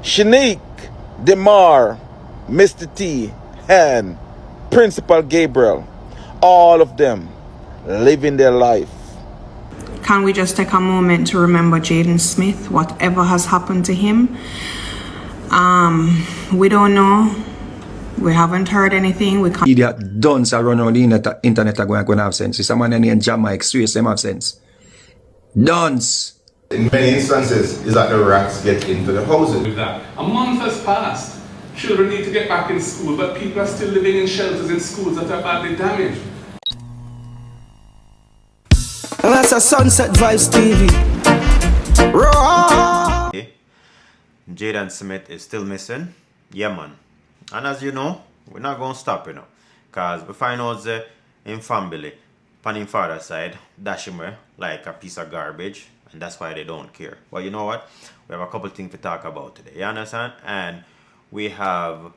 Shanique, Demar, Mr. T, and Principal Gabriel, all of them living their life. Can we just take a moment to remember Jayden Smith, whatever has happened to him? We don't know. We haven't heard anything. We can't. Idiot dunce around the internet are going to have sense. If someone named Jamaica, serious, them have sense. Dunce. In many instances, is that the rats get into the houses. With that. A month has passed. Children need to get back in school, but people are still living in shelters in schools that are badly damaged. And that's a Sunset Vibes TV. Raw. Jayden Smith is still missing. Yeah, man. And as you know, we're not going to stop, you know. Because we find out the in family, on his father's side, dash him away like a piece of garbage. And that's why they don't care. But you know what? We have a couple things to talk about today. You understand? And we have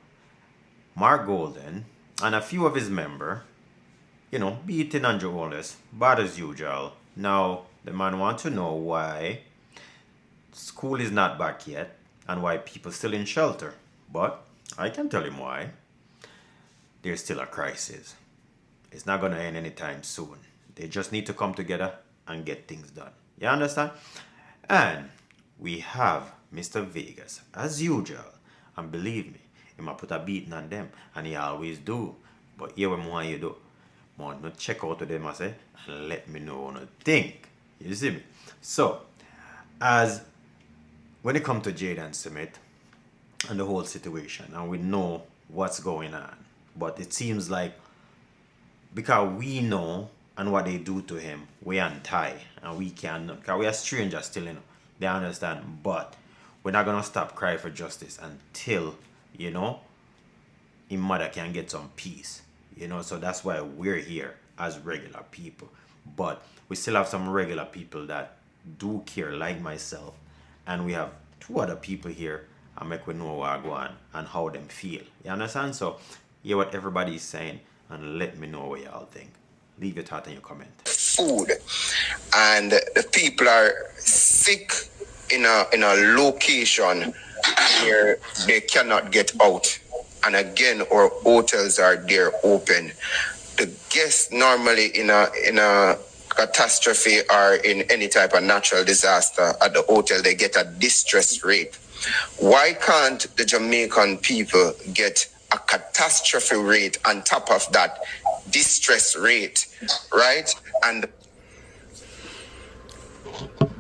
Mark Golden and a few of his members, you know, beating on journalists, bad as usual. Now, the man wants to know why school is not back yet and why people still in shelter. But I can tell him why. There's still a crisis. It's not going to end anytime soon. They just need to come together and get things done. You understand? And we have Mr. Vegas, as usual. And believe me, he might put a beating on them. And he always do. But here what more you do. Want to check out to them, I say, and let me know what you think. You see me? So, as when it comes to Jayden Smith and the whole situation, and we know what's going on, but it seems like because we know and what they do to him, we anti, and we cannot, because we are strangers still, you know, they understand, but we're not going to stop crying for justice until, you know, his mother can get some peace, you know, so that's why we're here as regular people, but we still have some regular people that do care, like myself, and we have two other people here, and make we know what go on and how them feel, you understand? So, hear what everybody is saying, and let me know what y'all think. Leave your thought in your comment. Food, and the people are sick in a location where they cannot get out. And again, our hotels are there open. The guests normally in a catastrophe or in any type of natural disaster at the hotel, they get a distress rate. Why can't the Jamaican people get a catastrophe rate on top of that distress rate, right? And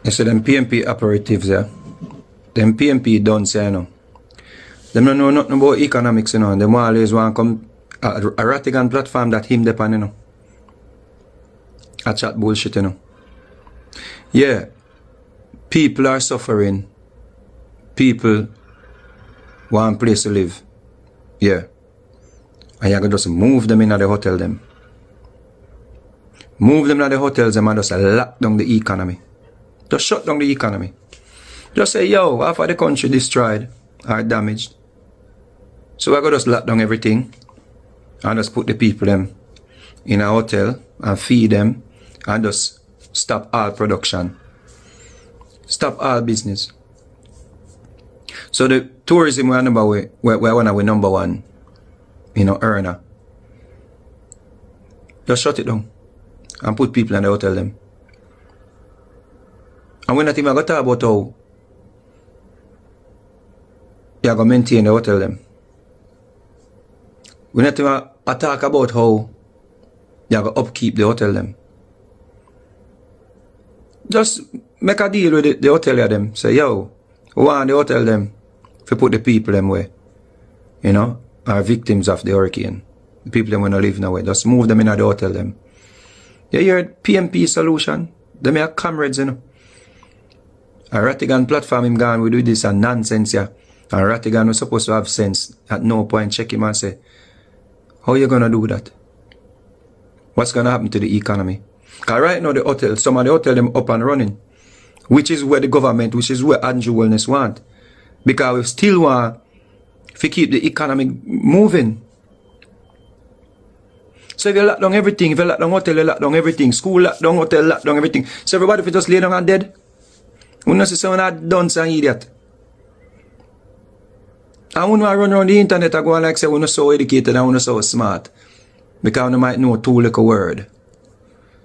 you see them PMP operatives there. Them PMP don't say no. Them don't know nothing about economics, you know. And them always want to come a Rattigan platform that him depend, you know. A chat bullshit, you know. Yeah. People are suffering. People want a place to live. Yeah. And you can just move them in the hotel them. Move them in the hotels them and just lock down the economy. Just shut down the economy. Just say, yo, half of the country destroyed or damaged. So I gotta just lock down everything and just put the people them in a hotel and feed them and just stop all production. Stop all business. So the tourism we're one of number one, you know, earner. Just shut it down and put people in the hotel them. And we're not even going to talk about how you're going to maintain the hotel them. We're not even going to talk about how you're going to upkeep the hotel them. Just make a deal with the hotel them. Say, yo, we want the hotel them to put the people them way. You know, are victims of the hurricane. The people them want to live nowhere. Just move them in the hotel them. You hear PMP solution? Them are comrades, you know. A Rattigan platform him gone, we do this and nonsense, yeah. And Rattigan was supposed to have sense. At no point check him and say, how you gonna do that? What's gonna happen to the economy? Because right now the hotel, some of the hotel them up and running. Which is where the government, which is where Andrew Wellness want. Because we still want to keep the economy moving. So if you lock down everything, if you lock down hotel, you lock down everything. School lock down, hotel lock down everything. So everybody if you just lay down and dead. We don't see someone that dunce and idiot. And when I run around the internet, I go and like say, we're not so educated and we're not so smart. Because we might know too little word.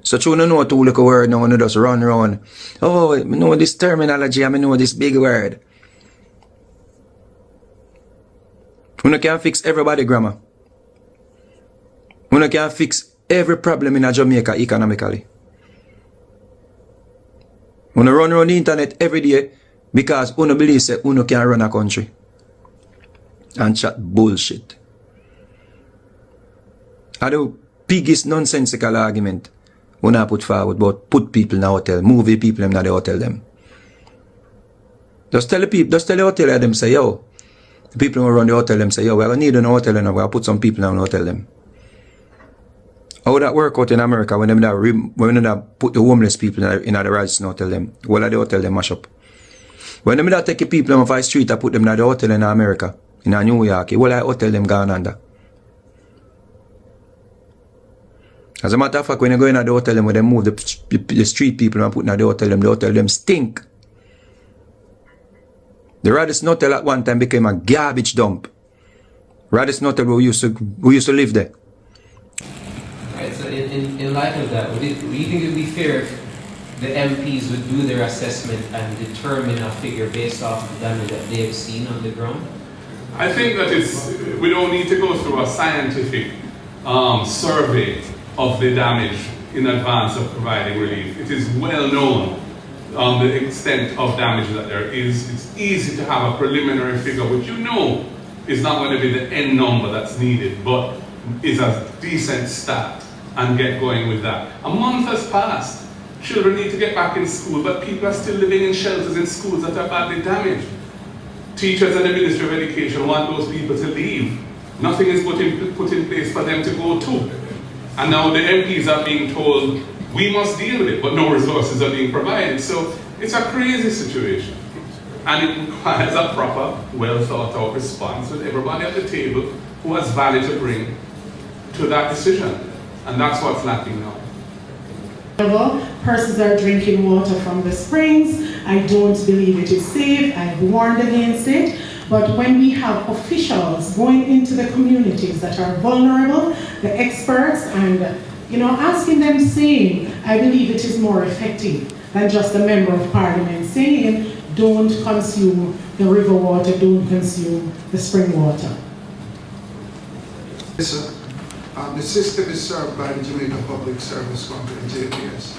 So you don't know too little word now, when you just run around. Oh, I know this terminology, I know this big word. We can fix everybody grammar. We can fix every problem in Jamaica economically. We run around the internet every day because we believe that we can run a country. And chat bullshit. And the biggest nonsensical argument when I put forward about put people in the hotel, movie people in the hotel them. Just tell the people, just tell the hotel them say, yo, the people who run the hotel them say, yo, we're going to need an hotel and we're going to put some people in the hotel them. How would that work out in America when they put the homeless people in the Radisson hotel them? Well, the hotel them mash up. When they take the people off the street and put them in the hotel in America, in New York, well, I hotel them gone under. As a matter of fact, when you go in the hotel them, when they move the street people and put in the hotel them stink. The Radisson hotel at one time became a garbage dump. Radisson hotel we used to live there. Right, so in light of that, would you think it would be fair if the MPs would do their assessment and determine a figure based off of the damage that they have seen on the ground? I think that we don't need to go through a scientific survey of the damage in advance of providing relief. It is well known the extent of damage that there is. It's easy to have a preliminary figure, which you know is not going to be the end number that's needed, but is a decent start, and get going with that. A month has passed. Children need to get back in school, but people are still living in shelters in schools that are badly damaged. Teachers and the Ministry of Education want those people to leave. Nothing is put in place for them to go to. And now the MPs are being told, we must deal with it, but no resources are being provided. So it's a crazy situation. And it requires a proper, well thought out response with everybody at the table who has value to bring to that decision. And that's what's lacking now. Persons are drinking water from the springs. I don't believe it is safe. I've warned against it. But when we have officials going into the communities that are vulnerable, the experts, and asking them saying, I believe it is more effective than just a member of parliament saying, don't consume the river water, don't consume the spring water. Yes, sir. The system is served by the Jamaica Public Service Company, JPS,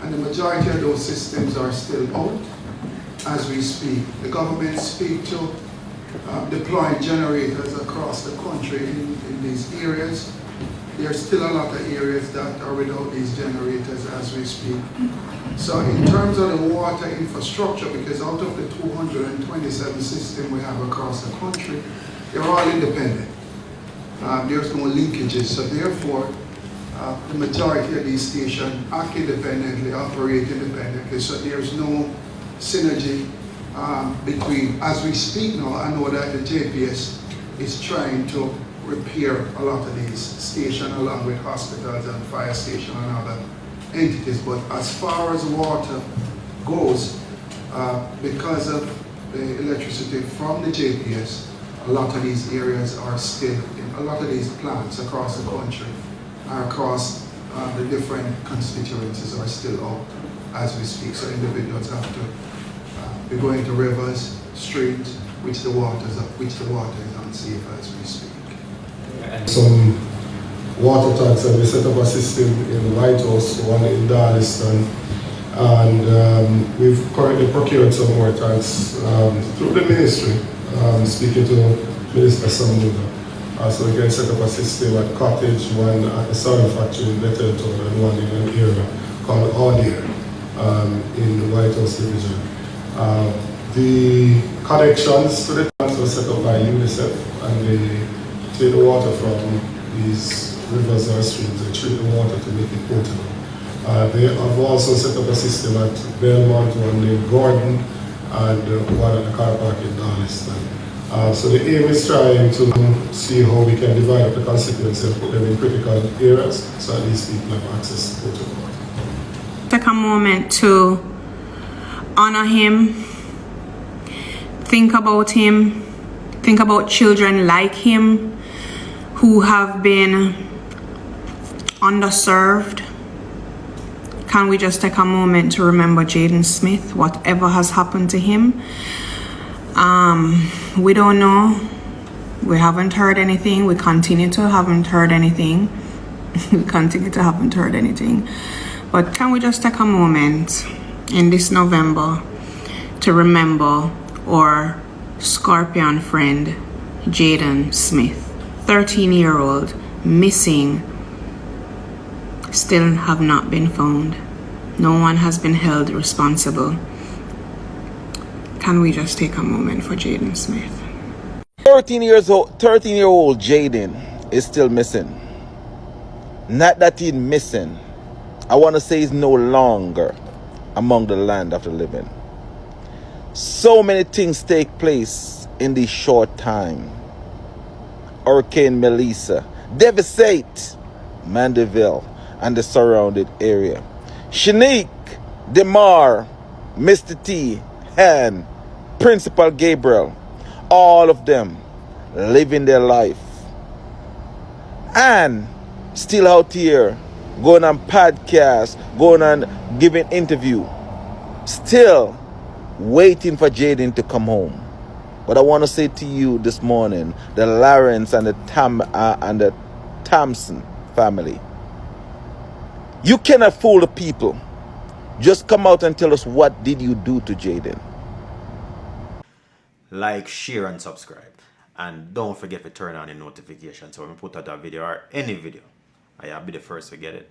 and the majority of those systems are still out as we speak. The government speak to deploying generators across the country in these areas. There are still a lot of areas that are without these generators as we speak. So in terms of the water infrastructure, because out of the 227 systems we have across the country, they're all independent. There's no linkages, so therefore the majority of these stations act independently, operate independently, so there's no synergy between. As we speak now, I know that the JPS is trying to repair a lot of these stations along with hospitals and fire stations and other entities, but as far as water goes, because of the electricity from the JPS, a lot of these areas are still, a lot of these plants across the country, across the different constituencies are still out as we speak. So individuals have to be going to rivers, streams, which the water is unsafe as we speak. Some water tanks, and we set up a system in the White House, one in Darlington, and we've currently procured some more tanks through the ministry. Speaking to Minister Samuda, so we can set up a system at Cottage, one at the soil factory in Betteltown, and one in an area called Audier in the White House division. The connections to the tanks were set up by UNICEF, and they take the water from these rivers or streams and treat the water to make it potable. They have also set up a system at Belmont, one named Gordon, and one at the car park in Darlington. So the aim is trying to see how we can divide up the constituency and put them in critical areas so at least people have access to potable water. Take a moment to honor him, think about him, Think about children like him who have been underserved. Can we just take a moment to remember Jayden Smith, whatever has happened to him? We don't know. We haven't heard anything. We continue to haven't heard anything. We continue to haven't heard anything. But can we just take a moment in this November to remember our Scorpion friend, Jayden Smith, 13-year-old, missing, still have not been found. No one has been held responsible. Can we just take a moment for Jayden Smith? 13-year-old Jayden is still missing. Not that he's missing. I want to say he's no longer among the land of the living. So many things take place in this short time. Hurricane Melissa devastate Mandeville and the surrounding area. Shanique, Demar, Mr. T, and Principal Gabriel, all of them living their life and still out here going on podcasts, going on giving interview, still waiting for Jayden to come home. But I want to say to you this morning, the Lawrence and the Thompson family, you cannot fool the people. Just come out and tell us, what did you do to Jayden? Like, share and subscribe, and don't forget to turn on the notifications so when we put out a video or any video, I'll be the first to get it.